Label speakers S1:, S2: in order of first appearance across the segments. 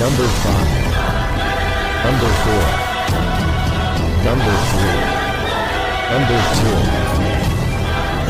S1: Number 5, Number 4, Number 3, Number 2,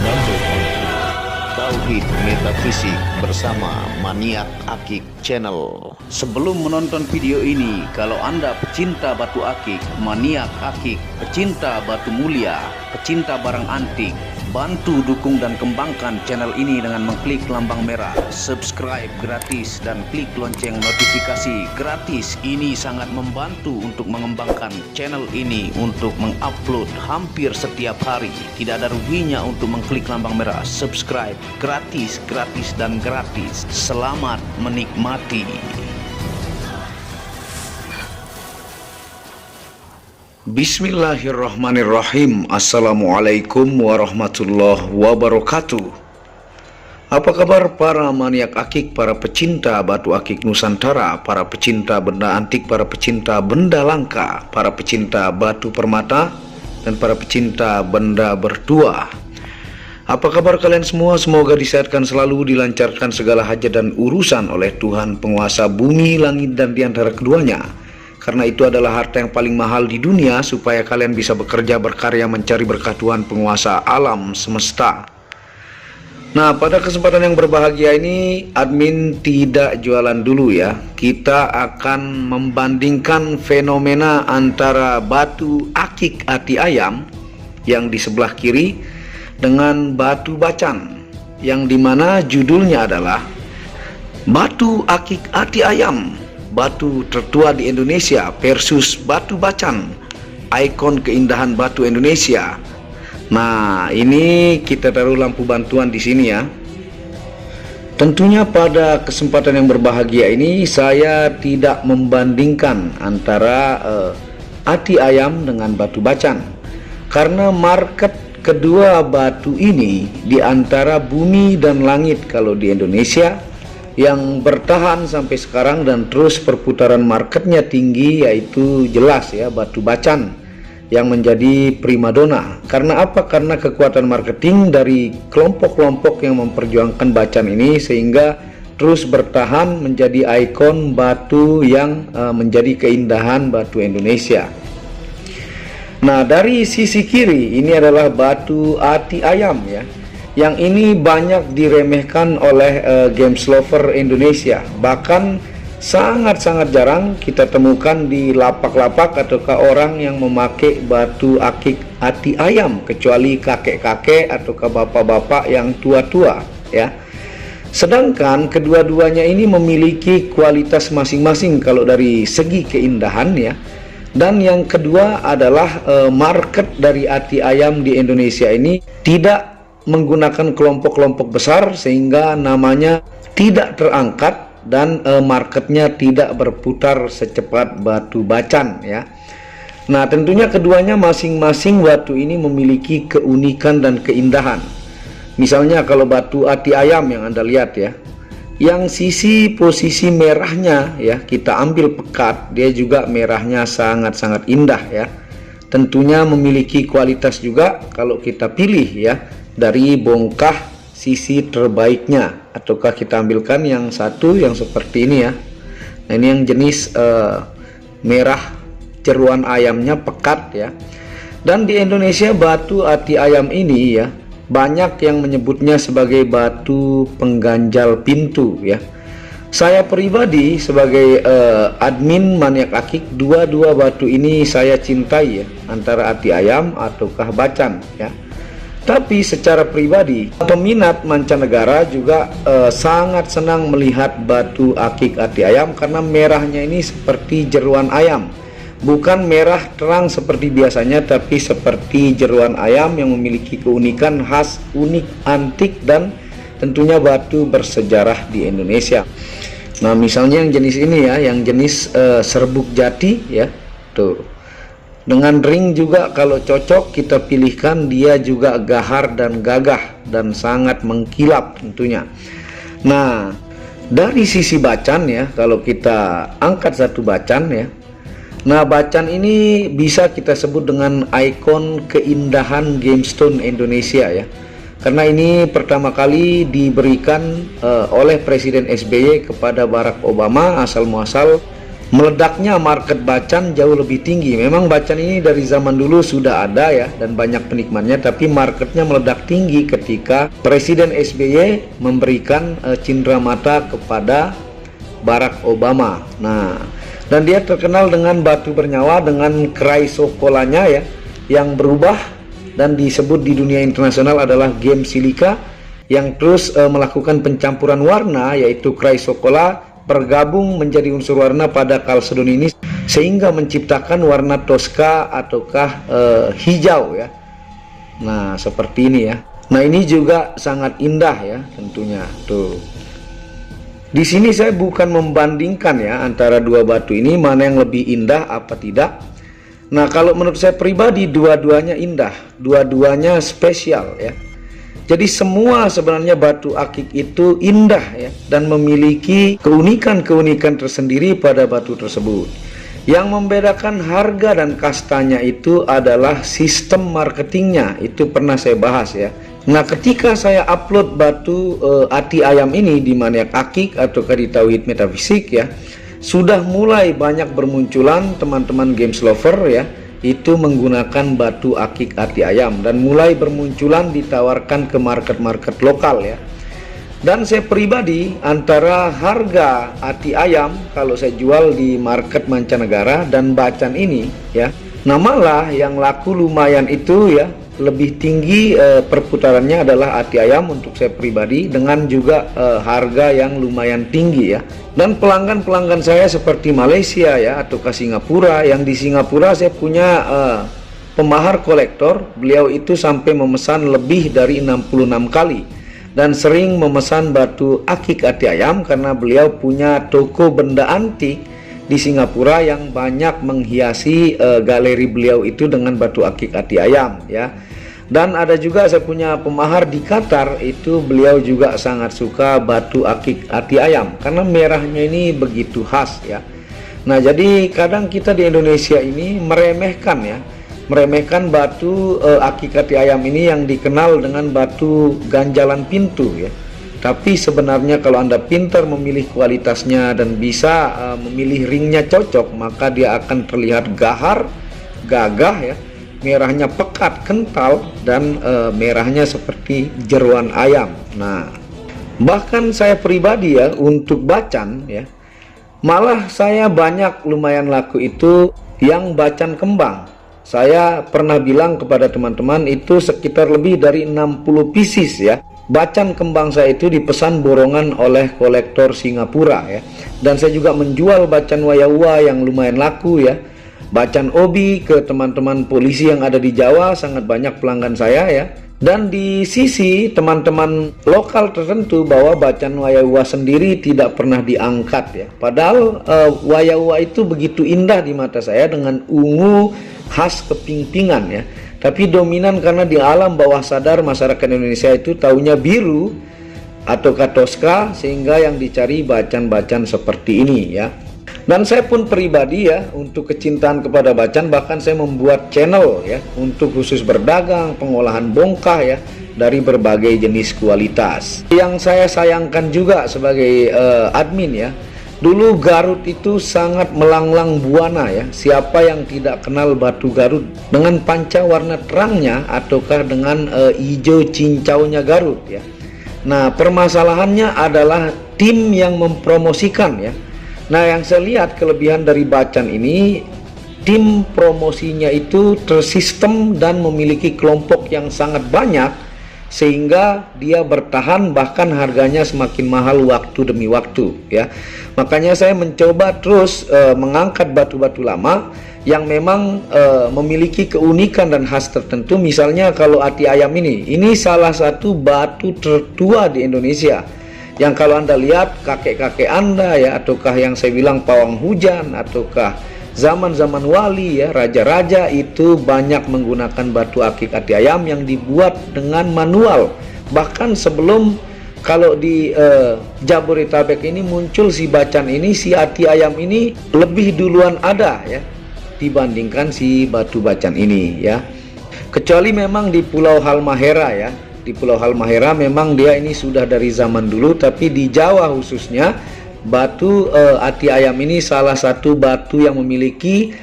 S1: Number 1.
S2: Tauhid Metafisik bersama Maniak Akik Channel. Sebelum menonton video ini, kalau Anda pecinta batu akik, maniak akik, pecinta batu mulia, pecinta barang antik, bantu dukung dan kembangkan channel ini dengan mengklik lambang merah subscribe gratis dan klik lonceng notifikasi gratis. Ini sangat membantu untuk mengembangkan channel ini untuk mengupload hampir setiap hari. Tidak ada ruginya untuk mengklik lambang merah subscribe, gratis dan gratis. Selamat menikmati. Bismillahirrahmanirrahim. Assalamualaikum warahmatullahi wabarakatuh. Apa kabar para maniak akik, para pecinta batu akik Nusantara, para pecinta benda antik, para pecinta benda langka, para pecinta batu permata, dan para pecinta benda bertuah? Apa kabar kalian semua? Semoga disehatkan selalu, dilancarkan segala hajat dan urusan oleh Tuhan penguasa bumi, langit, dan di antara keduanya. Karena itu adalah harta yang paling mahal di dunia, supaya kalian bisa bekerja, berkarya, mencari berkah Tuhan penguasa alam semesta. Nah, pada kesempatan yang berbahagia ini, admin tidak jualan dulu ya. Kita akan membandingkan fenomena antara batu akik ati ayam yang di sebelah kiri dengan batu bacan, yang dimana judulnya adalah Batu Akik Ati Ayam, batu tertua di Indonesia versus batu bacan, ikon keindahan batu Indonesia. Nah, ini kita taruh lampu bantuan di sini ya. Tentunya pada kesempatan yang berbahagia ini saya tidak membandingkan antara ati ayam dengan batu bacan, karena market kedua batu ini di antara bumi dan langit kalau di Indonesia yang bertahan sampai sekarang dan terus perputaran marketnya tinggi, yaitu jelas ya batu bacan yang menjadi primadona. Karena apa? Karena kekuatan marketing dari kelompok-kelompok yang memperjuangkan bacan ini, sehingga terus bertahan menjadi ikon batu yang menjadi keindahan batu Indonesia. Nah, dari sisi kiri ini adalah batu ati ayam ya, yang ini banyak diremehkan oleh games lover Indonesia. Bahkan sangat-sangat jarang kita temukan di lapak-lapak ataukah orang yang memakai batu akik ati ayam, kecuali kakek-kakek ataukah bapak-bapak yang tua-tua ya. Sedangkan kedua-duanya ini memiliki kualitas masing-masing kalau dari segi keindahan ya. Dan yang kedua adalah market dari ati ayam di Indonesia ini tidak menggunakan kelompok-kelompok besar, sehingga namanya tidak terangkat dan marketnya tidak berputar secepat batu bacan ya. Nah, tentunya keduanya masing-masing batu ini memiliki keunikan dan keindahan. Misalnya kalau batu ati ayam yang Anda lihat ya, yang sisi posisi merahnya ya, kita ambil pekat, dia juga merahnya sangat-sangat indah ya. Tentunya memiliki kualitas juga kalau kita pilih ya, dari bongkah sisi terbaiknya, ataukah kita ambilkan yang satu yang seperti ini ya. Nah, ini yang jenis merah jeruan ayamnya pekat ya. Dan di Indonesia batu ati ayam ini ya, banyak yang menyebutnya sebagai batu pengganjal pintu ya. Saya pribadi sebagai admin maniak akik, dua-dua batu ini saya cintai ya, antara ati ayam ataukah bacan ya. Tapi secara pribadi, peminat mancanegara juga sangat senang melihat batu akik ati ayam, karena merahnya ini seperti jeruan ayam. Bukan merah terang seperti biasanya, tapi seperti jeruan ayam yang memiliki keunikan khas, unik, antik, dan tentunya batu bersejarah di Indonesia. Nah, misalnya yang jenis ini ya, yang jenis serbuk jati ya, tuh. Dengan ring juga kalau cocok kita pilihkan, dia juga gahar dan gagah dan sangat mengkilap tentunya. Nah, dari sisi bacan ya, kalau kita angkat satu bacan ya, nah bacan ini bisa kita sebut dengan ikon keindahan gemstone Indonesia ya. Karena ini pertama kali diberikan oleh Presiden SBY kepada Barack Obama asal muasal meledaknya market bacan jauh lebih tinggi. Memang bacan ini dari zaman dulu sudah ada ya, dan banyak penikmatnya, tapi marketnya meledak tinggi ketika Presiden SBY memberikan cindera mata kepada Barack Obama. Nah, dan dia terkenal dengan batu bernyawa, dengan chrysocolanya ya, yang berubah dan disebut di dunia internasional adalah gem silika, yang terus melakukan pencampuran warna, yaitu chrysocolla bergabung menjadi unsur warna pada kalsedon ini sehingga menciptakan warna Tosca ataukah hijau ya. Nah, seperti ini ya. Nah, ini juga sangat indah ya tentunya. Tuh. Di sini saya bukan membandingkan ya antara dua batu ini mana yang lebih indah apa tidak. Nah, kalau menurut saya pribadi dua-duanya indah, dua-duanya spesial ya. Jadi semua sebenarnya batu akik itu indah ya, dan memiliki keunikan-keunikan tersendiri pada batu tersebut. Yang membedakan harga dan kastanya itu adalah sistem marketingnya. Itu pernah saya bahas ya. Nah, ketika saya upload batu ati ayam ini di Maniak Akik atau di Tauhid Metafisik ya, sudah mulai banyak bermunculan teman-teman games lover ya, itu menggunakan batu akik ati ayam, dan mulai bermunculan ditawarkan ke market-market lokal ya. Dan saya pribadi antara harga ati ayam kalau saya jual di market mancanegara dan bacan ini ya, nah malah yang laku lumayan itu ya, lebih tinggi perputarannya adalah ati ayam untuk saya pribadi, dengan juga harga yang lumayan tinggi ya. Dan pelanggan-pelanggan saya seperti Malaysia ya atau ke Singapura, yang di Singapura saya punya pemahar kolektor, beliau itu sampai memesan lebih dari 66 kali dan sering memesan batu akik ati ayam karena beliau punya toko benda antik di Singapura yang banyak menghiasi galeri beliau itu dengan batu akik ati ayam ya. Dan ada juga saya punya pemahar di Qatar, itu beliau juga sangat suka batu akik ati ayam karena merahnya ini begitu khas ya. Nah, jadi kadang kita di Indonesia ini meremehkan ya, meremehkan batu akik ati ayam ini yang dikenal dengan batu ganjalan pintu ya. Tapi sebenarnya kalau Anda pintar memilih kualitasnya dan bisa memilih ringnya cocok, maka dia akan terlihat gahar, gagah ya. Merahnya pekat, kental, dan merahnya seperti jeruan ayam. Nah, bahkan saya pribadi ya untuk bacan ya, malah saya banyak lumayan laku itu yang bacan kembang. Saya pernah bilang kepada teman-teman itu sekitar lebih dari 60 pieces ya. Bacan kembang saya itu dipesan borongan oleh kolektor Singapura ya. Dan saya juga menjual bacan wayawa yang lumayan laku ya. Bacan obi ke teman-teman polisi yang ada di Jawa, sangat banyak pelanggan saya ya. Dan di sisi teman-teman lokal tertentu bahwa bacan wayawa sendiri tidak pernah diangkat ya. Padahal wayawa itu begitu indah di mata saya dengan ungu khas kepingpingan ya. Tapi dominan karena di alam bawah sadar masyarakat Indonesia itu taunya biru atau Tosca, sehingga yang dicari bacan-bacan seperti ini ya. Dan saya pun pribadi ya, untuk kecintaan kepada bacan, bahkan saya membuat channel ya untuk khusus berdagang pengolahan bongkah ya dari berbagai jenis kualitas. Yang saya sayangkan juga sebagai admin ya, dulu Garut itu sangat melanglang buana ya. Siapa yang tidak kenal batu Garut dengan panca warna terangnya ataukah dengan hijau cincaunya Garut ya. Nah, permasalahannya adalah tim yang mempromosikan ya. Nah, yang saya lihat kelebihan dari bacan ini, tim promosinya itu tersistem dan memiliki kelompok yang sangat banyak, sehingga dia bertahan bahkan harganya semakin mahal waktu demi waktu ya. Makanya saya mencoba terus mengangkat batu-batu lama yang memang memiliki keunikan dan khas tertentu. Misalnya kalau ati ayam ini salah satu batu tertua di Indonesia, yang kalau Anda lihat kakek-kakek Anda ya, ataukah yang saya bilang pawang hujan, ataukah zaman-zaman wali ya, raja-raja itu banyak menggunakan batu akik ati ayam yang dibuat dengan manual. Bahkan sebelum, kalau di Jabodetabek ini muncul si bacan ini, si ati ayam ini lebih duluan ada ya dibandingkan si batu bacan ini ya. Kecuali memang di Pulau Halmahera ya. Di Pulau Halmahera memang dia ini sudah dari zaman dulu, tapi di Jawa khususnya batu ati ayam ini salah satu batu yang memiliki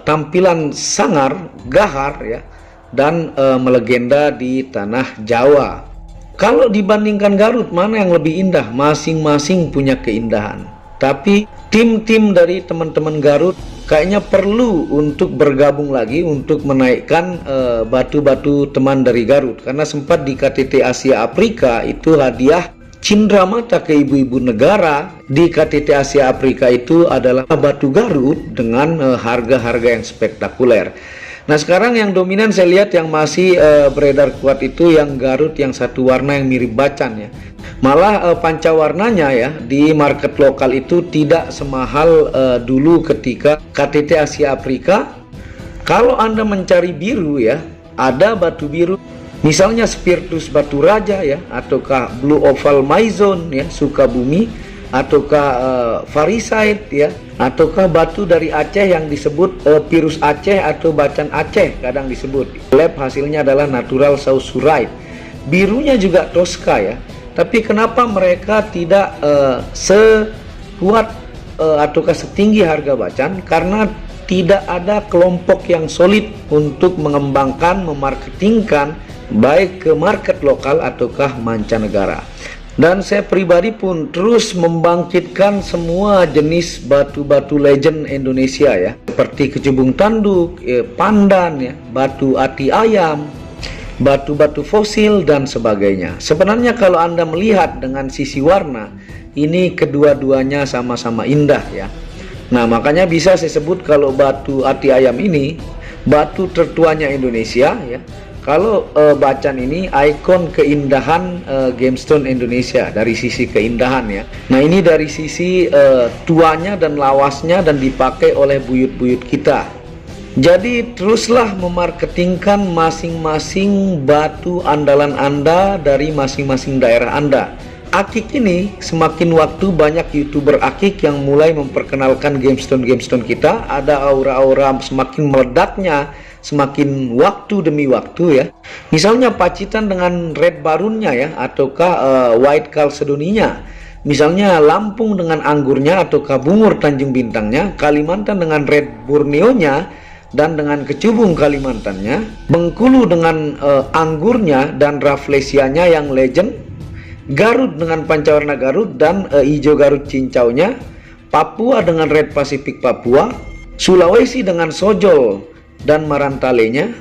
S2: tampilan sangar, gahar ya, dan melegenda di tanah Jawa. Kalau dibandingkan Garut, mana yang lebih indah? Masing-masing punya keindahan. Tapi tim-tim dari teman-teman Garut kayaknya perlu untuk bergabung lagi untuk menaikkan batu-batu teman dari Garut, karena sempat di KTT Asia Afrika itu hadiah cindramata ke ibu-ibu negara di KTT Asia Afrika itu adalah batu Garut dengan harga-harga yang spektakuler. Nah, sekarang yang dominan saya lihat yang masih beredar kuat itu yang Garut yang satu warna yang mirip bacan ya. Malah pancawarnanya ya di market lokal itu tidak semahal dulu ketika KTT Asia Afrika. Kalau Anda mencari biru ya, ada batu biru misalnya Spiritus Batu Raja ya, ataukah Blue Oval Maison ya, Sukabumi, ataukah Varisite ya, ataukah batu dari Aceh yang disebut Pirus Aceh atau Bacan Aceh kadang disebut. Lab hasilnya adalah natural saussurite. Birunya juga Tosca ya. Tapi kenapa mereka tidak sekuat ataukah setinggi harga Bacan? Karena tidak ada kelompok yang solid untuk mengembangkan, memarketingkan baik ke market lokal ataukah mancanegara. Dan saya pribadi pun terus membangkitkan semua jenis batu-batu legend Indonesia ya, seperti kecubung tanduk, pandan ya, batu ati ayam, batu-batu fosil dan sebagainya. Sebenarnya kalau Anda melihat dengan sisi warna, ini kedua-duanya sama-sama indah ya. Nah, makanya bisa saya sebut kalau batu ati ayam ini batu tertuanya Indonesia ya. Kalau Bacan ini ikon keindahan gemstone Indonesia dari sisi keindahan ya. Nah, ini dari sisi tuanya dan lawasnya dan dipakai oleh buyut-buyut kita. Jadi teruslah memarketingkan masing-masing batu andalan Anda dari masing-masing daerah Anda. Akik ini semakin waktu banyak YouTuber akik yang mulai memperkenalkan gemstone-gemstone kita. Ada aura-aura semakin meledaknya semakin waktu demi waktu ya. Misalnya Pacitan dengan red barunnya ya, ataukah white chalcedoninya. Misalnya Lampung dengan anggurnya ataukah bungur Tanjung Bintangnya, Kalimantan dengan red borneonya dan dengan kecubung Kalimantannya, Bengkulu dengan anggurnya dan rafflesianya yang legend, Garut dengan pancawarna Garut dan hijau Garut cincaunya, Papua dengan red Pacific Papua, Sulawesi dengan sojol dan marantalenya,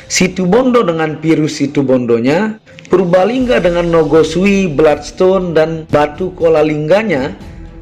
S2: Situbondo dengan Pirus Situbondonya, Purbalingga dengan Nogosui, Bloodstone dan batu Kolalingganya,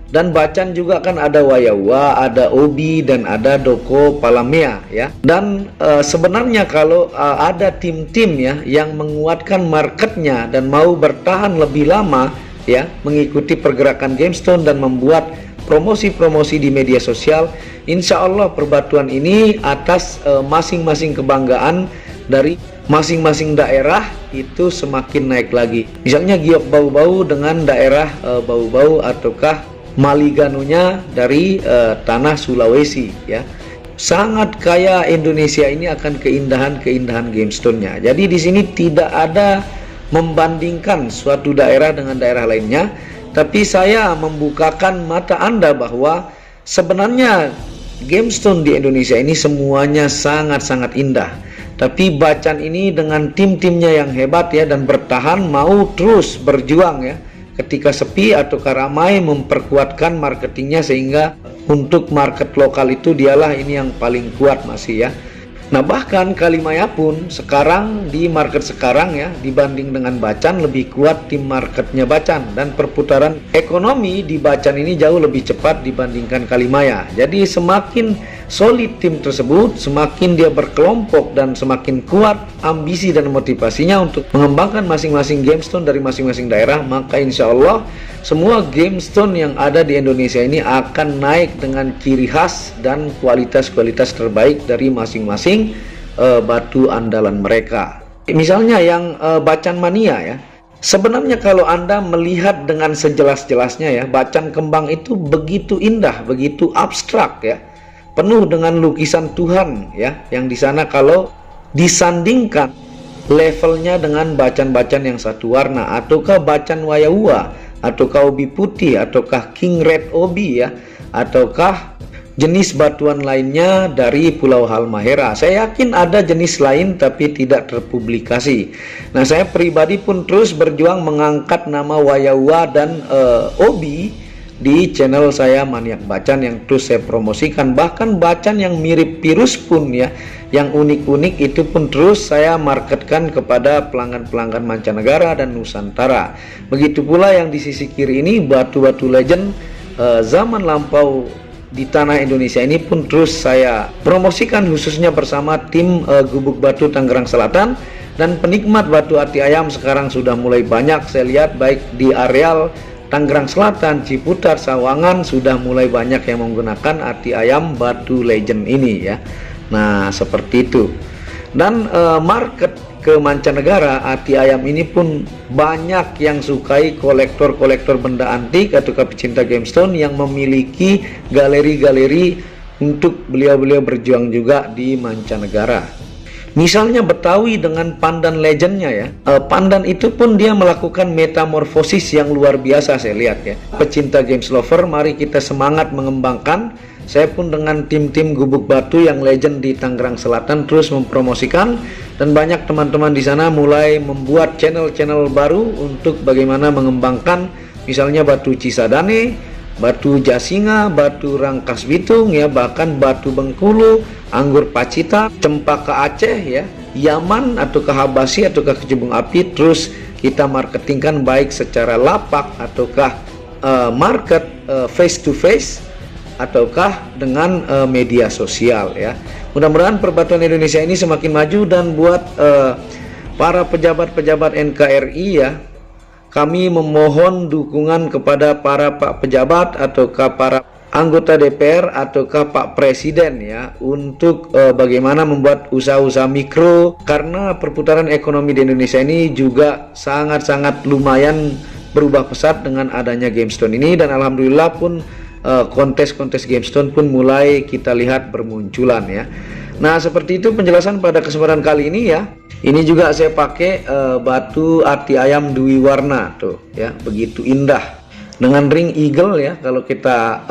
S2: dan Bacan juga kan ada Wayawa, ada Obi dan ada Doko Palamea ya. Dan sebenarnya kalau ada tim-tim ya yang menguatkan marketnya dan mau bertahan lebih lama ya, mengikuti pergerakan gemstone dan membuat promosi-promosi di media sosial, insya Allah perbatuan ini atas masing-masing kebanggaan dari masing-masing daerah itu semakin naik lagi. Misalnya Giok Bau-Bau dengan daerah Bau-Bau ataukah Maliganonya dari tanah Sulawesi ya. Sangat kaya Indonesia ini akan keindahan-keindahan gemstone-nya. Jadi di sini tidak ada membandingkan suatu daerah dengan daerah lainnya, tapi saya membukakan mata Anda bahwa sebenarnya gemstone di Indonesia ini semuanya sangat-sangat indah. Tapi Bacan ini dengan tim-timnya yang hebat ya, dan bertahan mau terus berjuang ya. Ketika sepi atau ramai memperkuatkan marketingnya sehingga untuk market lokal itu dialah ini yang paling kuat masih ya. Nah, bahkan Kalimaya pun sekarang di market sekarang ya, dibanding dengan Bacan lebih kuat tim marketnya Bacan, dan perputaran ekonomi di Bacan ini jauh lebih cepat dibandingkan Kalimaya. Jadi semakin solid tim tersebut, semakin dia berkelompok dan semakin kuat ambisi dan motivasinya untuk mengembangkan masing-masing gemstone dari masing-masing daerah, maka insya Allah semua gemstone yang ada di Indonesia ini akan naik dengan ciri khas dan kualitas-kualitas terbaik dari masing-masing batu andalan mereka. Misalnya yang Bacan Mania ya, sebenarnya kalau Anda melihat dengan sejelas-jelasnya ya, Bacan Kembang itu begitu indah, begitu abstrak ya, penuh dengan lukisan Tuhan ya, yang di sana kalau disandingkan levelnya dengan bacan-bacan yang satu warna ataukah Bacan Wayawa ataukah obi putih, ataukah king red obi ya, ataukah jenis batuan lainnya dari Pulau Halmahera. Saya yakin ada jenis lain tapi tidak terpublikasi. Nah, saya pribadi pun terus berjuang mengangkat nama Wayawa dan obi di channel saya Maniak Bacan yang terus saya promosikan. Bahkan bacan yang mirip virus pun ya, yang unik-unik itu pun terus saya marketkan kepada pelanggan-pelanggan mancanegara dan Nusantara. Begitu pula yang di sisi kiri ini, batu-batu legend zaman lampau di tanah Indonesia ini pun terus saya promosikan, khususnya bersama tim Gubuk Batu Tangerang Selatan. Dan penikmat batu ati ayam sekarang sudah mulai banyak saya lihat, baik di areal Tangerang Selatan, Ciputat, Sawangan, sudah mulai banyak yang menggunakan ati ayam batu legend ini ya. Nah, seperti itu. Dan market ke mancanegara ati ayam ini pun banyak yang sukai kolektor-kolektor benda antik atau pecinta gemstone yang memiliki galeri-galeri untuk beliau-beliau berjuang juga di mancanegara. Misalnya Betawi dengan pandan legendnya ya, pandan itu pun dia melakukan metamorfosis yang luar biasa saya lihat ya. Pecinta games lover, mari kita semangat mengembangkan. Saya pun dengan tim-tim Gubuk Batu yang legend di Tangerang Selatan terus mempromosikan, dan banyak teman-teman di sana mulai membuat channel-channel baru untuk bagaimana mengembangkan misalnya batu Cisadane, batu Jasinga, batu Rangkas Bitung ya, bahkan batu Bengkulu, anggur Pacitan, cempaka Aceh ya, Yaman ataukah Habasi ataukah kecubung api, terus kita marketingkan baik secara lapak ataukah market face to face ataukah dengan media sosial ya. Mudah-mudahan perbatuan Indonesia ini semakin maju, dan buat para pejabat-pejabat NKRI ya, kami memohon dukungan kepada para Pak pejabat ataukah para anggota DPR ataukah Pak Presiden ya, untuk bagaimana membuat usaha-usaha mikro, karena perputaran ekonomi di Indonesia ini juga sangat-sangat lumayan berubah pesat dengan adanya GameStone ini. Dan alhamdulillah pun kontes-kontes GameStone pun mulai kita lihat bermunculan ya. Nah, seperti itu penjelasan pada kesempatan kali ini ya. Ini juga saya pakai batu ati ayam Dwi Warna tuh ya, begitu indah dengan ring eagle ya. Kalau kita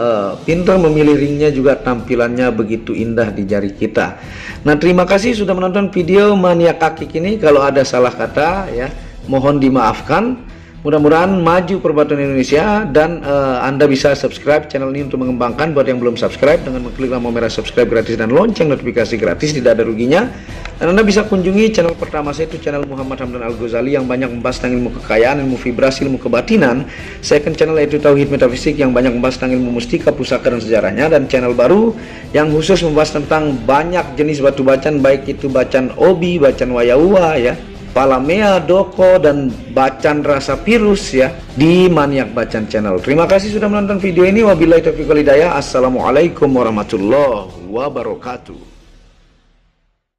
S2: pintar memilih ringnya juga tampilannya begitu indah di jari kita. Nah, terima kasih sudah menonton video Maniak Akik ini. Kalau ada salah kata ya, mohon dimaafkan. Mudah-mudahan maju perbatuan Indonesia, dan Anda bisa subscribe channel ini untuk mengembangkan. Buat yang belum subscribe, dengan mengklik lampu merah subscribe gratis dan lonceng notifikasi gratis, tidak ada ruginya. Dan Anda bisa kunjungi channel pertama saya, itu channel Muhammad Hamdan Al-Ghazali, yang banyak membahas tentang ilmu kekayaan, ilmu vibrasi, ilmu kebatinan. Second channel yaitu Tauhid Metafisik, yang banyak membahas tentang ilmu mustika, pusaka dan sejarahnya. Dan channel baru yang khusus membahas tentang banyak jenis batu bacan, baik itu bacan obi, bacan wayawa ya, palamea, doko, dan bacan rasa virus ya, di Maniak Bacan channel. Terima kasih sudah menonton video ini. Wabillahi taufiq wal hidayah. Assalamualaikum warahmatullahi wabarakatuh.